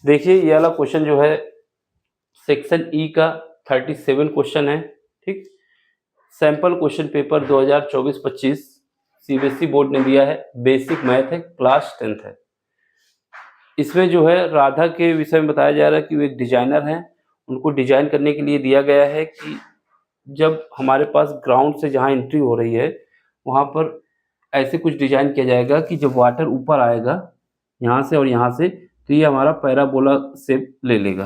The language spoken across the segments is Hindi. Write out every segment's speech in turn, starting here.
देखिए ये वाला क्वेश्चन जो है सेक्शन ई का 37 क्वेश्चन है। ठीक, sample question paper 2024-25 CBSE board ने दिया है, बेसिक मैथ है, क्लास 10th है। इसमें जो है राधा के विषय में बताया जा रहा है कि वो एक डिजाइनर हैं। उनको डिजाइन करने के लिए दिया गया है कि जब हमारे पास ग्राउंड से जहाँ एंट्री हो रही है वहाँ पर ऐसे कुछ डिजाइन किया जाएगा कि जब वाटर ऊपर आएगा यहाँ से और यहाँ से, तो ये हमारा पैराबोला शेप ले लेगा।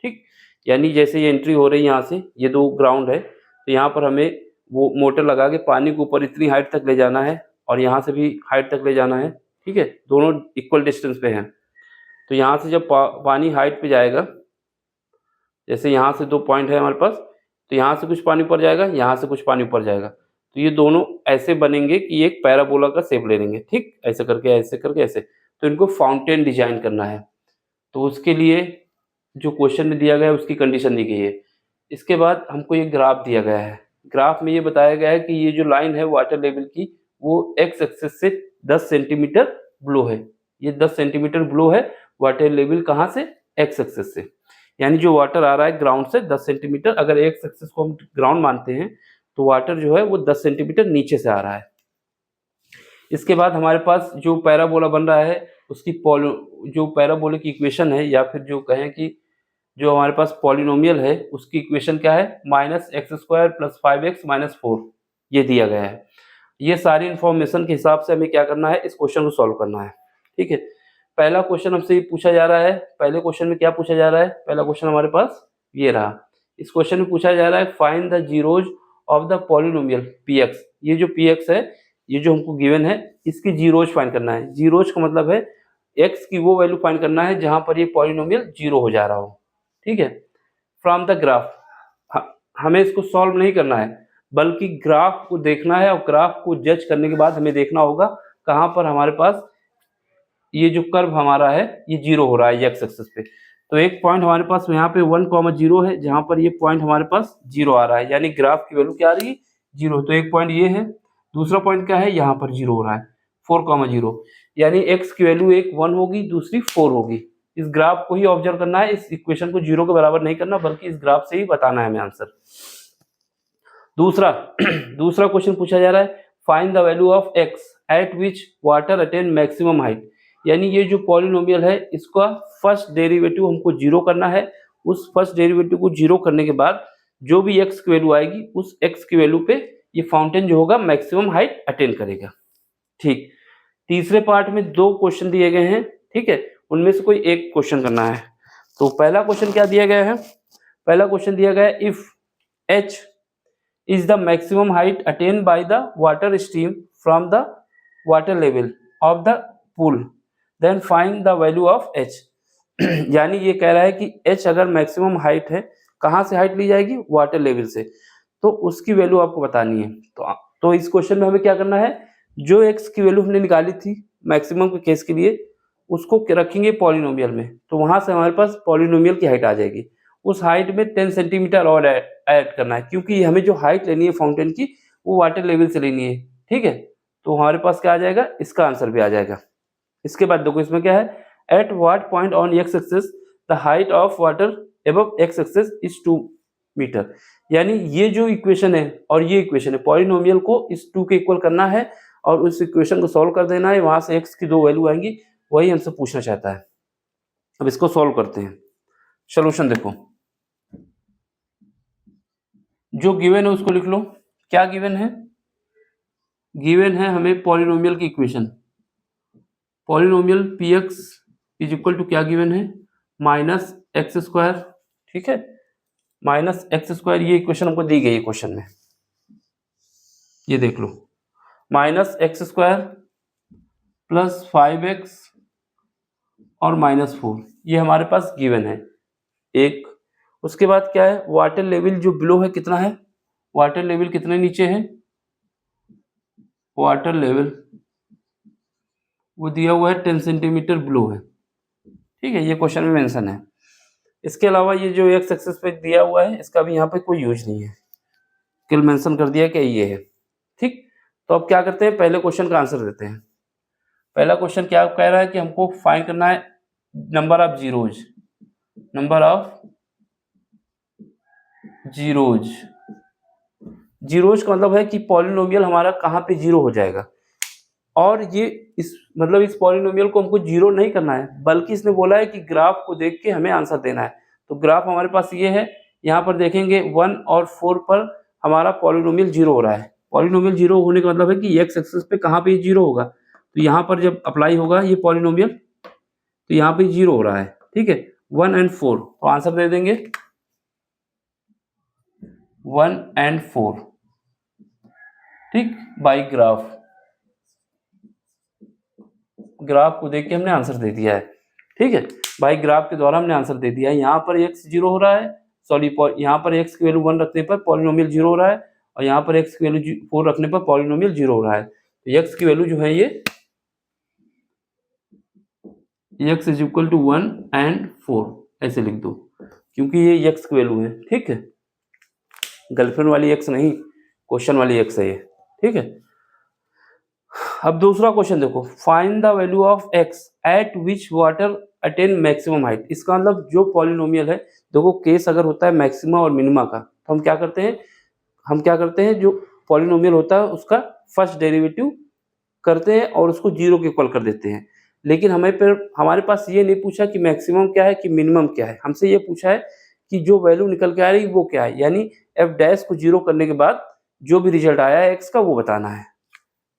ठीक, यानी जैसे ये एंट्री हो रही है यहाँ से, ये दो ग्राउंड है, तो यहाँ पर हमें वो मोटर लगा के पानी को ऊपर इतनी हाइट तक ले जाना है और यहाँ से भी हाइट तक ले जाना है। ठीक है, दोनों इक्वल डिस्टेंस पे हैं। तो यहाँ से जब पानी हाइट पे जाएगा, जैसे यहाँ से दो पॉइंट है हमारे पास, तो यहाँ से कुछ पानी ऊपर जाएगा, यहाँ से कुछ पानी ऊपर जाएगा, तो ये दोनों ऐसे बनेंगे कि एक पैराबोला का शेप ले लेंगे। ठीक, ऐसे करके ऐसे करके ऐसे, तो इनको फाउंटेन डिजाइन करना है। तो उसके लिए जो क्वेश्चन में दिया गया है उसकी कंडीशन दी गई है। इसके बाद हमको ये ग्राफ दिया गया है। ग्राफ में ये बताया गया है कि ये जो लाइन है वाटर लेवल की, वो एक्स एक्सिस से 10 सेंटीमीटर ब्लो है। ये 10 सेंटीमीटर ब्लो है वाटर लेवल कहाँ से? एक्स एक्सिस से। यानी जो वाटर आ रहा है ग्राउंड से 10 सेंटीमीटर, अगर एक्स एक्सिस को हम ग्राउंड मानते हैं तो वाटर जो है वो 10 सेंटीमीटर नीचे से आ रहा है। इसके बाद हमारे पास जो पैराबोला बन रहा है उसकी जो पैराबोला की इक्वेशन है, या फिर जो कहें कि जो हमारे पास पॉलिनोमियल है उसकी इक्वेशन क्या है? -x² + 5x - 4, ये दिया गया है। ये सारी इन्फॉर्मेशन के हिसाब से हमें क्या करना है? इस क्वेश्चन को सॉल्व करना है। ठीक है, पहला क्वेश्चन हमसे पूछा जा रहा है। पहले क्वेश्चन में क्या पूछा जा रहा है? पहला क्वेश्चन हमारे पास ये रहा। इस क्वेश्चन में पूछा जा रहा है find the zeros of the polynomial px। ये जो px है, ये जो हमको गिवन है, इसकी जीरोज फाइंड करना है। जीरोज का मतलब है x की वो वैल्यू फाइंड करना है जहां पर ये पॉलिनोमियल जीरो हो जा रहा हो। ठीक है, फ्रॉम द ग्राफ, हमें इसको सॉल्व नहीं करना है बल्कि ग्राफ को देखना है, और ग्राफ को जज करने के बाद हमें देखना होगा कहाँ पर हमारे पास ये जो कर्व हमारा है ये जीरो हो रहा है एक्स एक्सिस पे। तो एक पॉइंट हमारे पास यहाँ पे 1,0 है जहाँ पर ये पॉइंट हमारे पास जीरो आ रहा है, यानी ग्राफ की वैल्यू क्या आ रही है? जीरो। तो एक पॉइंट ये है, दूसरा पॉइंट क्या है? यहाँ पर जीरो हो रहा है 4,0, यानी एक्स की वैल्यू एक 1 होगी, दूसरी 4 होगी। इस ग्राफ को ही ऑब्जर्व करना है, इस इक्वेशन को जीरो के बराबर नहीं करना बल्कि इस ग्राफ से ही बताना है हमें आंसर। दूसरा दूसरा क्वेश्चन पूछा जा रहा है find the value of x eight which water attain maximum height. यानी ये जो पॉलिनोमियल है इसका फर्स्ट डेरिवेटिव हमको जीरो करना है। उस फर्स्ट डेरिवेटिव को जीरो करने के बाद जो भी एक्स की वैल्यू आएगी उस एक्स की वैल्यू पे ये फाउंटेन जो होगा मैक्सिमम हाइट अटेन करेगा। ठीक, तीसरे पार्ट में दो क्वेश्चन दिए गए हैं। ठीक है, उनमें से कोई एक क्वेश्चन करना है। तो पहला क्वेश्चन क्या दिया गया है? पहला क्वेश्चन दिया गया है if h is the maximum height attained by the water stream from the water level of the pool, then find the value of h। यानी ये कह रहा है कि h अगर मैक्सिमम हाइट है, कहाँ से हाइट ली जाएगी? वाटर लेवल से, तो उसकी वैल्यू आपको बतानी है। तो इस क्वेश्चन में हमें क्या करना है? जो x की वैल्यू हमने निकाली थी मैक्सिमम के केस के लिए, उसको रखेंगे पॉलिनोमियल में, तो वहां से हमारे पास पॉलिनोमियल की हाइट आ जाएगी। उस हाइट में 10 सेंटीमीटर और ऐड करना है, क्योंकि हमें जो हाइट लेनी है फाउंटेन की वो वाटर लेवल से लेनी है। ठीक है, तो हमारे पास क्या आ जाएगा? इसका आंसर भी आ जाएगा। इसके बाद देखो इसमें क्या है? At what point on X axis the height of water above X axis is 2 metre. यानी ये जो इक्वेशन है और ये इक्वेशन है, पॉलिनोमियल को इस 2 के इक्वल करना है और उस इक्वेशन को सॉल्व कर देना है। वहां से एक्स की दो वैल्यू आएंगी, वही हमसे पूछना चाहता है। अब इसको सॉल्व करते हैं। सोल्यूशन देखो, जो गिवन है उसको लिख लो। क्या गिवन है? गिवन है हमें पॉलिनोमियल की equation. Polynomial px is equal to क्या गिवन है? -x²। ठीक है, -x², ये इक्वेशन हमको दी गई है क्वेश्चन में, ये देख लो। -x² + 5x और -4, ये हमारे पास गिवन है एक। उसके बाद क्या है? वाटर लेवल जो बिलो है कितना है? वाटर लेवल कितने नीचे है? वाटर लेवल वो दिया हुआ है 10 सेंटीमीटर बिलो है। ठीक है, ये क्वेश्चन में मेंशन है। इसके अलावा ये जो एक्स एक्सिस पे दिया हुआ है इसका भी यहाँ पे कोई यूज नहीं है, केवल मेंशन कर दिया कि ये है। ठीक, तो अब क्या करते हैं? पहले क्वेश्चन का आंसर देते हैं। पहला क्वेश्चन क्या कह रहा है कि हमको फाइंड करना है number of zeros. Number of zeros. Zeros का मतलब है कि पॉलिनोमियल हमारा कहाँ पे जीरो हो जाएगा, और ये इस मतलब इस पॉलिनोमियल को हमको जीरो नहीं करना है, बल्कि इसने बोला है कि ग्राफ को देख के हमें आंसर देना है। तो ग्राफ हमारे पास ये है, यहाँ पर देखेंगे 1 और 4 पर हमारा पॉलिनोमियल जीरो हो रहा है। पॉलिनोमियल जीरो होने का मतलब है कि एक्स एक्सिस पे कहाँ पे जीरो होगा, तो यहाँ पर जब अप्लाई होगा ये पॉलिनोमियल, तो यहाँ पे जीरो हो रहा है, ठीक है, 1 एंड 4, तो आंसर दे देंगे 1 एंड 4, ठीक, बाई ग्राफ। ग्राफ को देख के हमने आंसर दे दिया है, ठीक है, बाई ग्राफ के द्वारा हमने आंसर दे दिया है। यहाँ पर x जीरो हो रहा है, सॉरी यहाँ पर x की वैल्यू 1 रखने पर पॉलिनोमियल जीरो हो रहा है, और यहाँ पर x की वैल्यू 4 रखने पर पॉलिनोमियल जीरो हो रहा है। तो x की वैल्यू जो है ये x is equal to 1 and 4 ऐसे लिख दो, क्योंकि ये x की वैल्यू है, ठीक है, गर्लफ्रेंड वाली x नहीं, क्वेश्चन वाली x है ये, ठीक है। अब दूसरा क्वेश्चन देखो, find the value of x eight which water attain maximum height. इसका मतलब जो पॉलिनोमियल है, देखो केस अगर होता है मैक्सिमा और मिनिमा का, तो हम क्या करते हैं जो पॉलिनोमियल होता है उसका फर्स्ट डेरिवेटिव करते हैं और उसको जीरो के इक्वल कर देते हैं। लेकिन हमारे पास ये नहीं पूछा कि मैक्सिमम क्या है कि मिनिमम क्या है, हमसे ये पूछा है कि जो वैल्यू निकल के आ रही वो क्या है, यानी एफ डैश को जीरो करने के बाद जो भी रिजल्ट आया है एक्स का वो बताना है।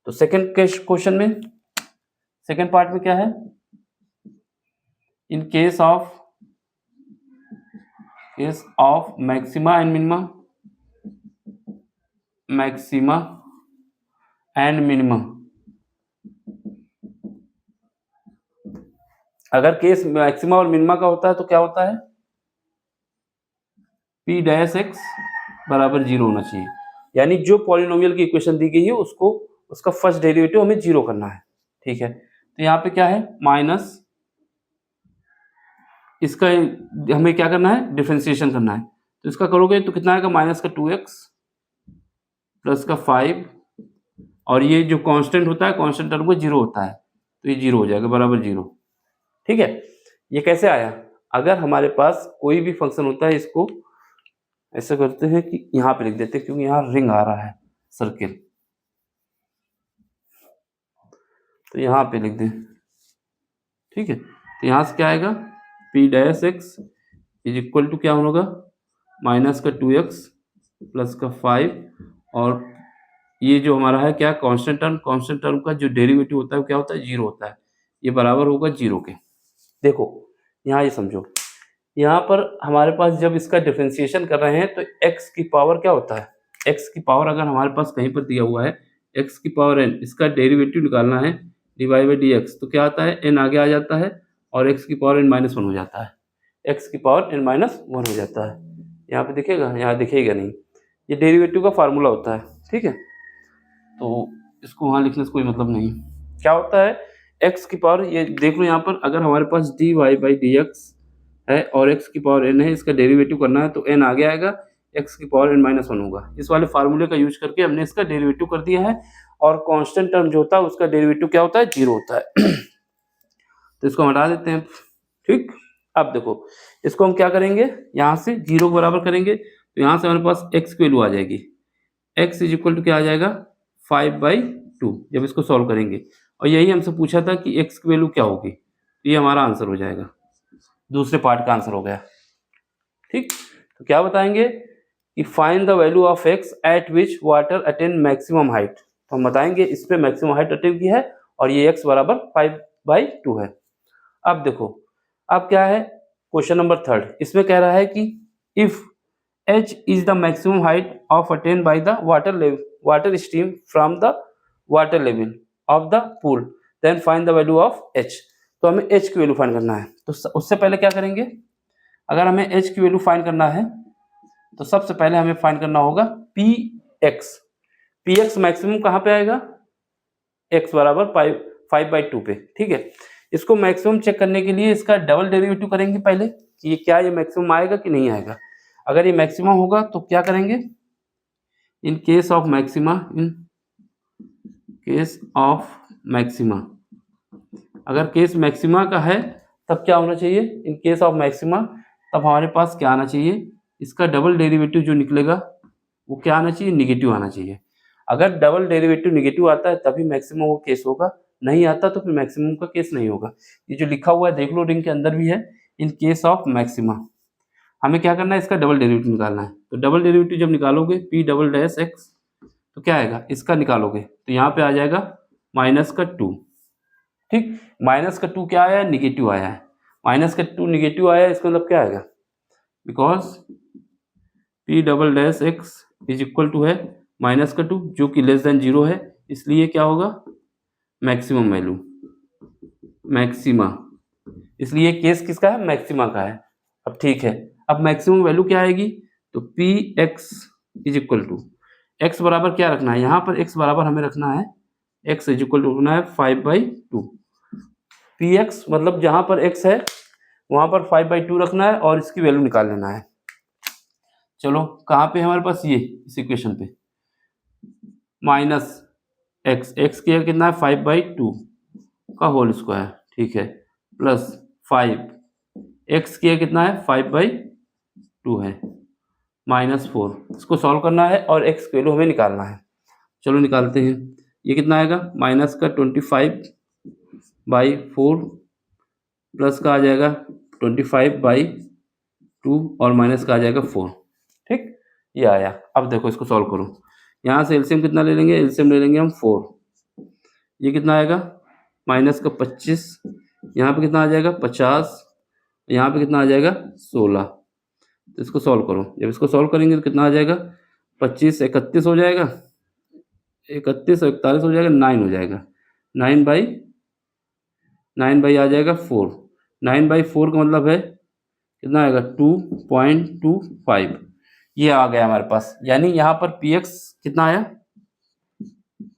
तो सेकंड क्वेश्चन में, सेकंड पार्ट में क्या है, in case of maxima and minima, अगर केस मैक्सिमा और मिनिमा का होता है तो क्या होता है, p डैश x बराबर जीरो होना चाहिए, यानी जो पॉलिनोमियल की इक्वेशन दी गई है उसको उसका फर्स्ट डेरिवेटिव हमें जीरो करना है, ठीक है। तो यहाँ पे क्या है, माइनस, इसका हमें क्या करना है, डिफरेंशिएशन करना है। तो इसका करोगे तो कितना आएगा, माइनस का 2x प्लस का 5, और ये जो कांस्टेंट होता है कांस्टेंट टर्म को जीरो होता है, तो ये जीरो हो जाएगा बराबर जीरो, ठीक है। ये कैसे आया, अगर हमारे पास कोई भी फंक्शन होता है, इसको ऐसा करते हैं कि यहाँ पे लिख देते हैं, क्योंकि यहाँ रिंग आ रहा है सर्किल, तो यहाँ पे लिख दें, ठीक है। तो यहाँ से क्या आएगा, p dash x is equal to क्या होगा, माइनस का 2x प्लस का 5, और ये जो हमारा है क्या, कांस्टेंट टर्म का जो डेरिवेटिव होता है वो क्या होता है, जीरो होता है, ये बराबर होगा जीरो के। देखो यहाँ ये समझो, यहाँ पर हमारे पास जब इसका डिफरेंशिएशन कर रहे हैं तो x की पावर क्या होता है, x की पावर अगर हमारे पास कहीं पर दिया हुआ है x की पावर n, इसका डेरिवेटिव निकालना है डिवाइड बाई dx, तो क्या आता है, n आगे आ जाता है और x की पावर n माइनस वन हो जाता है, x की पावर n माइनस वन हो जाता है। यहाँ पे दिखेगा, यहाँ दिखेगा नहीं, ये डेरिवेटिव का फार्मूला होता है, ठीक है। तो इसको वहाँ लिखने से कोई मतलब नहीं। क्या होता है, x की पावर, ये देख लो यहाँ पर, अगर हमारे पास dy बाई dx है और x की पावर n है, इसका डेरिवेटिव करना है तो n आगे आएगा, x की पावर n माइनस वन होगा। इस वाले फार्मूले का यूज करके हमने इसका डेरिवेटिव कर दिया है, और कांस्टेंट टर्म जो होता है उसका डेरिवेटिव क्या होता है, जीरो होता है। तो इसको हटा देते हैं, ठीक। अब देखो इसको हम क्या करेंगे, यहाँ से जीरो को बराबर करेंगे, तो यहाँ से हमारे पास x की वैल्यू आ जाएगी, x इज इक्वल टू क्या आ जाएगा, 5/2 जब इसको सॉल्व करेंगे, और यही हमसे पूछा था कि x की वैल्यू क्या होगी, तो ये हमारा आंसर हो जाएगा, दूसरे पार्ट का आंसर हो गया, ठीक। तो क्या बताएंगे कि find the value of x eight which water attain maximum height, तो हम बताएंगे इस पे मैक्सिमम हाइट अटेन की है और ये x बराबर 5/2 है। अब देखो, अब क्या है, क्वेश्चन नंबर थर्ड, इसमें कह रहा है कि if h is the maximum height of attain by the water stream from the water level of the pool, then find the value of h। तो हमें h की वैल्यू फाइंड करना है, तो उससे पहले क्या करेंगे, अगर हमें h की वैल्यू फाइंड करना है तो सबसे पहले हमें फाइंड करना होगा px मैक्सिमम कहाँ पे आएगा, x बराबर 5/2 पे, ठीक है। इसको मैक्सिमम चेक करने के लिए इसका डबल डेरिवेटिव करेंगे पहले कि ये क्या, ये मैक्सिमम आएगा कि नहीं आएगा। अगर ये मैक्सिमम होगा तो क्या करेंगे, इन केस ऑफ मैक्सिमा, अगर केस मैक्सिमा का है तब क्या होना चाहिए, इन केस ऑफ मैक्सिमा तब हमारे पास क्या आना चाहिए, इसका डबल डेरिवेटिव जो निकलेगा वो क्या आना चाहिए, निगेटिव आना चाहिए। अगर डबल डेरिवेटिव निगेटिव आता है तभी मैक्सिमम का केस होगा, नहीं आता तो फिर मैक्सिमम का केस नहीं होगा। ये जो लिखा हुआ है देख लो, रिंग के अंदर भी है, इन केस ऑफ मैक्सिमा। हमें क्या करना है, इसका डबल डेरिवेटिव निकालना है। तो डबल डेरिवेटिव जब निकालोगे पी डबल डैश एक्स, तो क्या आएगा, इसका निकालोगे तो यहाँ पे आ जाएगा -2। ठीक, -2 क्या आया है, निगेटिव आया है। -2 निगेटिव आया है, इसका मतलब क्या आएगा, because P double dash X is equal to है -2 जो कि लेस देन 0 है, इसलिए क्या होगा, मैक्सिमम वैल्यू, मैक्सिमा। इसलिए केस किसका है, मैक्सिमा का है। अब ठीक है, अब मैक्सिमम वैल्यू क्या आएगी, तो P X is equal to, X बराबर क्या रखना है, यहाँ पर एक्स बराबर हमें रखना है, एक्स इज इक्वल टू रखना है 5/2। पी एक्स मतलब जहाँ पर एक्स है वहाँ पर 5/2 रखना है और इसकी वैल्यू निकाल लेना है। चलो कहाँ पे हमारे पास, ये इस इक्वेशन पे, माइनस एक्स, एक्स किया कितना है 5/2 का होल स्क्वायर, ठीक है, प्लस 5, एक्स किया कितना है 5/2 है, -4। इसको सॉल्व करना है और एक्स की वैल्यू हमें निकालना है। चलो निकालते हैं। ये कितना आएगा, -25/4 प्लस का आ जाएगा 25/2 और माइनस का आ जाएगा 4। ठीक, ये आया। अब देखो इसको सॉल्व करो, यहाँ से एलसीएम कितना ले लेंगे, एलसीएम ले लेंगे हम 4। ये कितना आएगा, -25, यहाँ पे कितना आ जाएगा 50, यहाँ पे कितना आ जाएगा 16। तो इसको सॉल्व करो, जब इसको सॉल्व करेंगे तो कितना आ जाएगा, 25 31 हो जाएगा, 31 और 41 हो जाएगा, 9 हो जाएगा, 9/9 आ जाएगा 4। 9/4 का मतलब है कितना आएगा, 2.25। ये आ गया हमारे पास, यानी यहाँ पर पी एक्स कितना आया,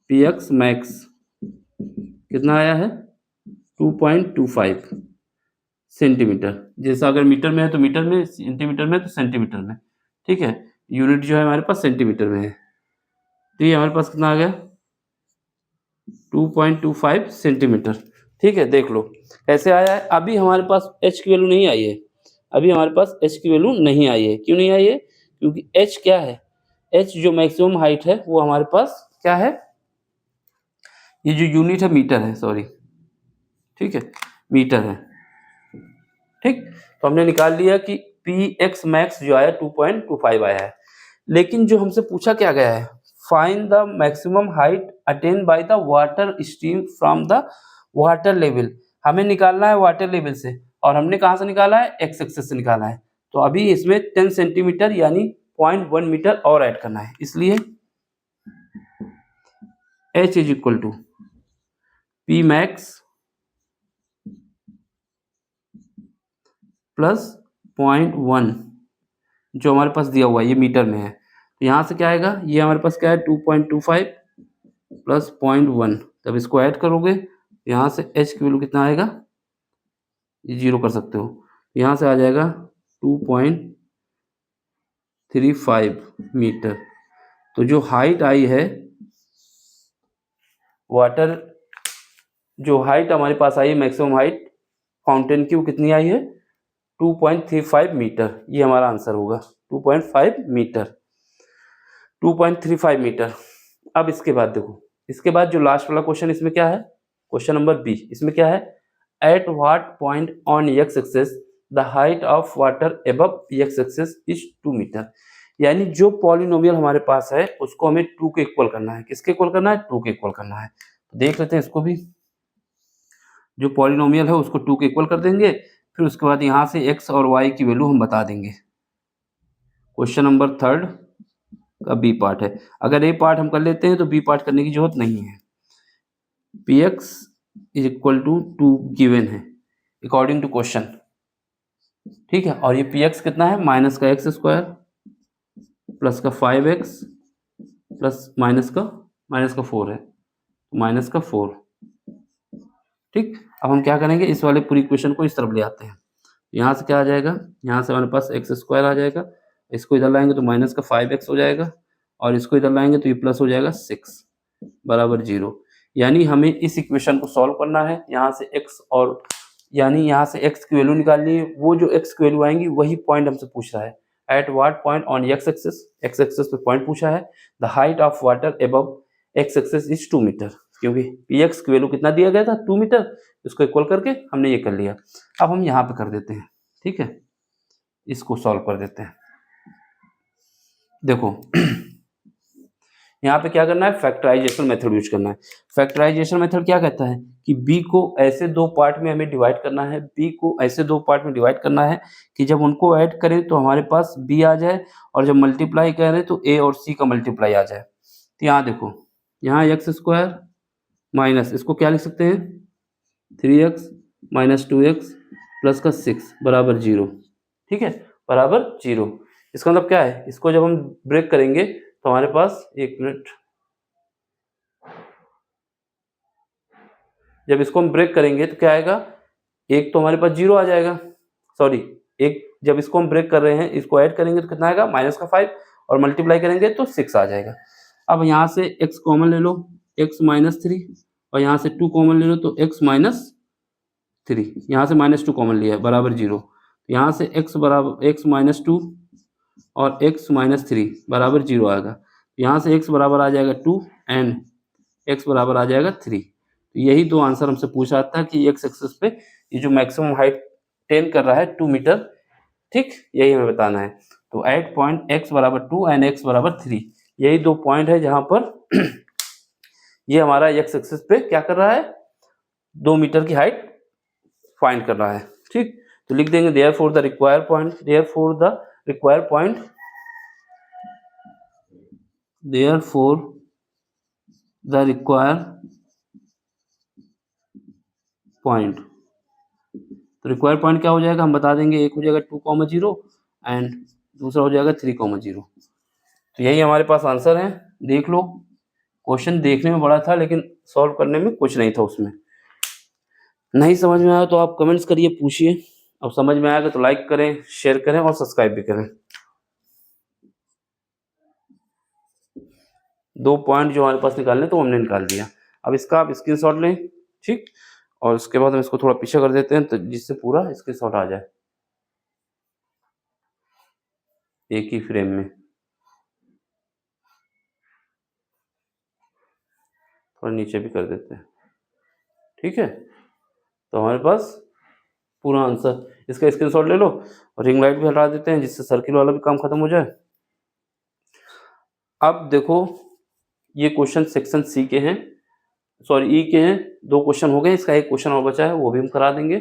पी एक्स मैक्स कितना आया है 2.25 सेंटीमीटर। जैसा अगर मीटर में है तो मीटर में, सेंटीमीटर में तो सेंटीमीटर में। ठीक है, यूनिट जो है हमारे पास सेंटीमीटर में है, तो ये हमारे पास कितना आ गया 2.25 सेंटीमीटर। ठीक है, देख लो कैसे आया है। अभी हमारे पास h की वैल्यू नहीं आई है, अभी हमारे पास h की वैल्यू नहीं आई है। क्यों नहीं आई है, क्योंकि h क्या है, h जो मैक्सिमम हाइट है वो हमारे पास क्या है, ये जो यूनिट है मीटर है, सॉरी, ठीक है, मीटर है। ठीक, तो हमने निकाल लिया कि पी एक्स मैक्स जो आया 2.25 आया है। लेकिन जो हमसे पूछा क्या गया है, find the maximum height attain by the water stream from the water level. हमें निकालना है वाटर लेवल से, और हमने कहाँ से निकाला है, एक्स एक्सिस से निकाला है। तो अभी इसमें 10 सेंटीमीटर यानी 0.1 मीटर और ऐड करना है, इसलिए h is equal to P max plus 0.1 जो हमारे पास दिया हुआ है, ये मीटर में है। तो यहाँ से क्या आएगा, ये हमारे पास क्या है 2.25 प्लस 0.1, तब इसको ऐड करोगे यहाँ से h की वैल्यू कितना आएगा, ये 0 कर सकते हो, यहाँ से आ जाएगा 2.35 मीटर। तो जो हाइट आई है वाटर, जो हाइट हमारे पास आई है मैक्सिमम हाइट फाउंटेन की, वो कितनी आई है 2.35 मीटर। ये हमारा आंसर होगा 2.5 मीटर, 2.35 मीटर। अब इसके बाद देखो, इसके बाद जो लास्ट वाला क्वेश्चन इसमें क्या है, क्वेश्चन नंबर बी, इसमें क्या है, at what point on X axis the height of water above X axis is 2 metre. यानी जो पॉलिनोमियल हमारे पास है उसको हमें 2 के इक्वल करना है। किसके इक्वल करना है, 2 के इक्वल करना है। तो देख लेते हैं इसको भी, जो पॉलिनोमियल है उसको 2 के इक्वल कर देंगे, फिर उसके बाद यहाँ से x और y की वैल्यू हम बता देंगे। क्वेश्चन नंबर 3 का बी पार्ट है। अगर ए पार्ट हम कर लेते हैं तो बी पार्ट करने की जरूरत नहीं है। P X is equal to 2 given है अकॉर्डिंग टू क्वेश्चन, ठीक है। और ये पी एक्स कितना है, माइनस का एक्स स्क्वायर प्लस का 5x प्लस माइनस का 4 है, माइनस का 4। ठीक, अब हम क्या करेंगे, इस वाले पूरी इक्वेशन को इस तरफ ले आते हैं। यहाँ से क्या आ जाएगा, यहाँ से हमारे पास एक्स स्क्वायर आ जाएगा, इसको इधर लाएंगे तो माइनस का 5x हो जाएगा, और इसको इधर लाएंगे तो ये प्लस हो जाएगा 6 बराबर 0। यानी हमें इस इक्वेशन को सॉल्व करना है। यहाँ से x और यानी यहाँ से x की वैल्यू निकालनी है, वो जो x की वैल्यू आएंगी वही पॉइंट हमसे पूछ रहा है। At what point on x axis पे पॉइंट पूछा है। The height of water above x axis is 2 metre, क्योंकि px की वैल्यू कितना दिया गया था 2 मीटर, इसको इक्वल करके हमने ये कर लिया। अब हम यहाँ पे कर देते हैं, ठीक है, इसको सॉल्व कर देते हैं। देखो यहाँ पे क्या करना है, फैक्टराइजेशन मेथड यूज करना है। फैक्टराइजेशन मेथड क्या कहता है कि b को ऐसे दो पार्ट में हमें डिवाइड करना है, b को ऐसे दो पार्ट में डिवाइड करना है कि जब उनको ऐड करें तो हमारे पास b आ जाए, और जब मल्टीप्लाई करें तो a और c का मल्टीप्लाई आ जाए। तो यहाँ देखो, यहाँ एक्स स्क्वायर माइनस, इसको क्या लिख सकते हैं 3x माइनस 2x प्लस का 6 बराबर 0, ठीक है, बराबर 0। इसका मतलब क्या है, इसको जब हम ब्रेक करेंगे तो हमारे पास, एक मिनट, जब इसको हम ब्रेक करेंगे तो क्या आएगा, एक तो हमारे पास 0 आ जाएगा, सॉरी, एक जब इसको हम ब्रेक कर रहे हैं, इसको ऐड करेंगे तो कितना आएगा माइनस का 5, और मल्टीप्लाई करेंगे तो 6 आ जाएगा। अब यहाँ से x कॉमन ले लो, x माइनस 3, और यहाँ से 2 कॉमन ले लो तो x माइनस 3, यहाँ से -2 कॉमन लिया है बराबर 0। यहाँ से x बराबर x माइनस 2 और x माइनस 3 बराबर 0 आएगा। यहाँ से x बराबर आ जाएगा 2 एंड x बराबर आ जाएगा 3। तो यही दो आंसर हमसे पूछा था कि x एक्सिस पे ये जो मैक्सिमम हाइट टेन कर रहा है 2 मीटर, ठीक, यही हमें बताना है। तो एट पॉइंट x बराबर 2 एंड x बराबर 3, यही दो पॉइंट है जहां पर ये हमारा x एक्सिस पे क्या कर रहा है, 2 मीटर की हाइट फाइंड कर रहा है, ठीक। तो लिख देंगे therefore the required point, therefore the required point, therefore the required point. तो रिक्वायर्ड पॉइंट क्या हो जाएगा, हम बता देंगे, एक हो जाएगा 2,0 एंड दूसरा हो जाएगा 3,0। तो यही हमारे पास आंसर है। देख लो, क्वेश्चन देखने में बड़ा था लेकिन सॉल्व करने में कुछ नहीं था उसमें। नहीं समझ में आया तो आप कमेंट्स करिए, पूछिए। अब समझ में आएगा तो लाइक करें, शेयर करें और सब्सक्राइब भी करें। 2 पॉइंट जो हमारे पास निकालने तो हमने निकाल दिया। अब इसका आप स्क्रीनशॉट लें, ठीक, और उसके बाद हम इसको थोड़ा पीछे कर देते हैं तो जिससे पूरा स्क्रीनशॉट आ जाए एक ही फ्रेम में। थोड़ा नीचे भी कर देते हैं, ठीक है। तो हमारे पास पूरा आंसर, इसका स्क्रीनशॉट ले लो, और रिंग लाइट भी हटा देते हैं जिससे सर्किल वाला भी काम खत्म हो जाए। अब देखो, ये क्वेश्चन सेक्शन सी के हैं, सॉरी ई के हैं, 2 क्वेश्चन हो गए, इसका एक क्वेश्चन और बचा है, वो भी हम करा देंगे।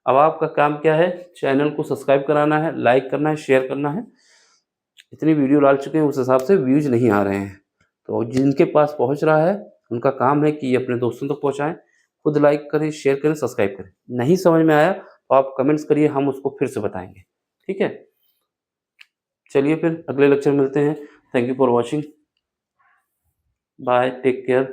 अब आपका काम क्या है, चैनल को सब्सक्राइब कराना है, लाइक करना है, शेयर करना है। इतनी वीडियो डाल चुके हैं, उस हिसाब से व्यूज नहीं आ रहे हैं, तो जिनके पास पहुंच रहा है उनका काम है कि ये अपने दोस्तों तक पहुंचाएं। खुद लाइक करें, शेयर करें, सब्सक्राइब करें। नहीं समझ में आया तो आप कमेंट्स करिए, हम उसको फिर से बताएंगे, ठीक है। चलिए फिर अगले लेक्चर मिलते हैं। Thank you for watching, bye, take care.